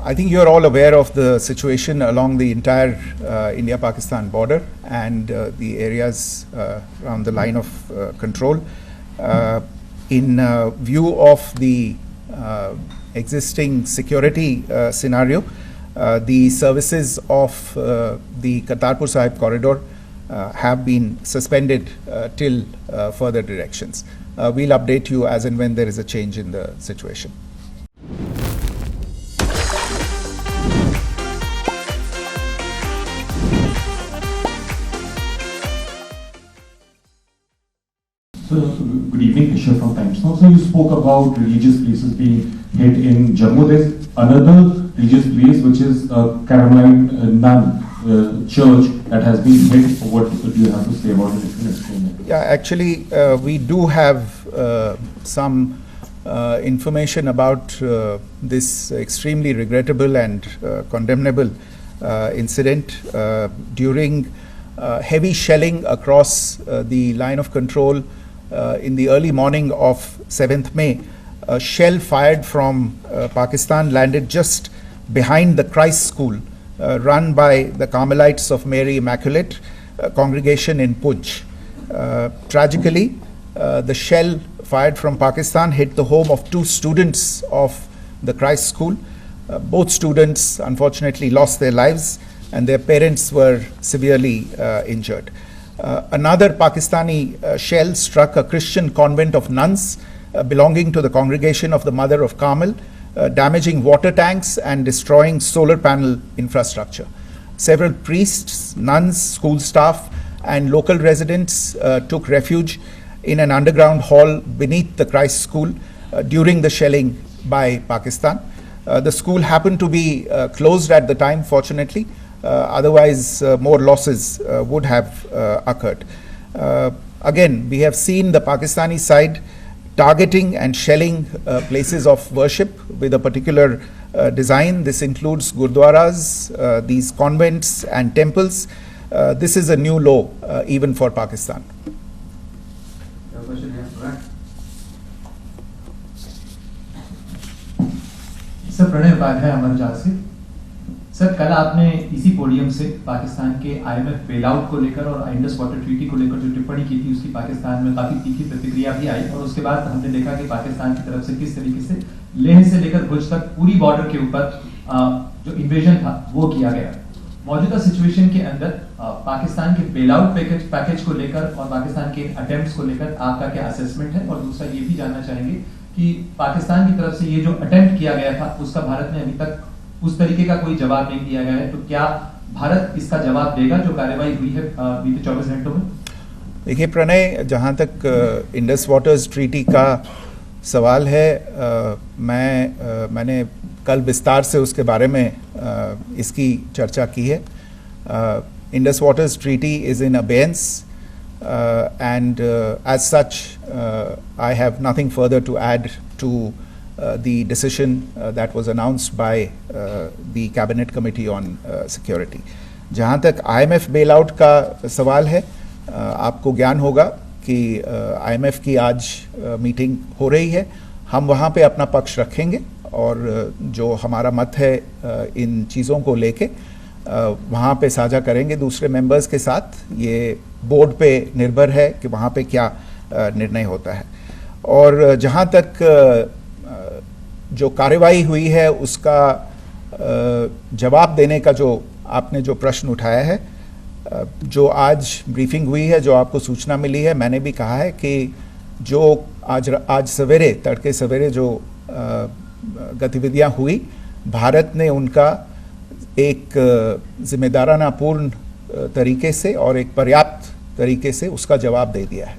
I think you're all aware of the situation along the entire India-Pakistan border and the areas around the line of control. In view of the existing security scenario, the services of the Kartarpur Sahib corridor have been suspended till further directions. We'll update you as and when there is a change in the situation. Good evening, Kishore from Times Now. So you spoke about religious places being hit in Jammu. There's another religious place which is Caroline Nun church that has been hit. What do you have to say about it? If you can explain it. Yeah, actually, we do have some information about this extremely regrettable and condemnable incident during heavy shelling across the line of control. In the early morning of 7th May, a shell fired from Pakistan landed just behind the Christ School run by the Carmelites of Mary Immaculate congregation in Poonch. Tragically, the shell fired from Pakistan hit the home of 2 students of the Christ School. Both students unfortunately lost their lives and their parents were severely injured. Another Pakistani shell struck a Christian convent of nuns belonging to the Congregation of the Mother of Carmel, damaging water tanks and destroying solar panel infrastructure. Several priests, nuns, school staff and local residents took refuge in an underground hall beneath the Christ School during the shelling by Pakistan. The school happened to be closed at the time, fortunately. Otherwise, more losses would have occurred. Again, we have seen the Pakistani side targeting and shelling places of worship with a particular design. This includes gurdwaras, these convents and temples. This is a new low even for Pakistan. Sir Pranay Upadhyay Amar Ujala से। Sir कल आपने इसी podium से पाकिस्तान के IMF bailout को लेकर और Indus water treaty को लेकर जो टिप्पणी की थी उसकी पाकिस्तान में काफी तीखी प्रतिक्रिया भी आई और उसके बाद हमने देखा कि पाकिस्तान की तरफ से किस तरीके से लेह से लेकर भुज तक पूरी बॉर्डर के ऊपर जो इन्वेजन था वो किया गया। मौजूदा सिचुएशन के अंदर पाकिस्तान के बेलआउट पैकेज को लेकर और पाकिस्तान के अटेम्प्ट्स को लेकर आपका क्या असेसमेंट है? और दूसरा ये भी जानना चाहेंगे कि पाकिस्तान की तरफ से ये जो अटेम्प्ट किया गया था उसका भारत ने अभी तक उस तरीके का कोई जवाब नहीं दिया गया है, तो क्या भारत इसका जवाब देगा जो कार्रवाई हुई है बीते 24 घंटों में? देखिए प्रणय, जहाँ तक इंडस वाटर्स ट्रीटी का सवाल है, मैंने कल विस्तार से उसके बारे में इसकी चर्चा की है। Indus waters treaty is in abeyance and as such I have nothing further to add to the decision that was announced by the Cabinet Committee on Security. जहाँ तक IMF बेलआउट का सवाल है, आपको ज्ञान होगा कि IMF की आज मीटिंग हो रही है। हम वहाँ पे अपना पक्ष रखेंगे और जो हमारा मत है इन चीज़ों को लेके वहाँ पे साझा करेंगे दूसरे मेंबर्स के साथ। ये बोर्ड पे निर्भर है कि वहाँ पे क्या निर्णय होता है। और जहाँ तक जो कार्रवाई हुई है उसका जवाब देने का जो आपने जो प्रश्न उठाया है, जो आज ब्रीफिंग हुई है, जो आपको सूचना मिली है, मैंने भी कहा है कि जो आज सवेरे तड़के सवेरे जो गतिविधियाँ हुई, भारत ने उनका एक जिम्मेदाराना पूर्ण तरीके से और एक पर्याप्त तरीके से उसका जवाब दे दिया है।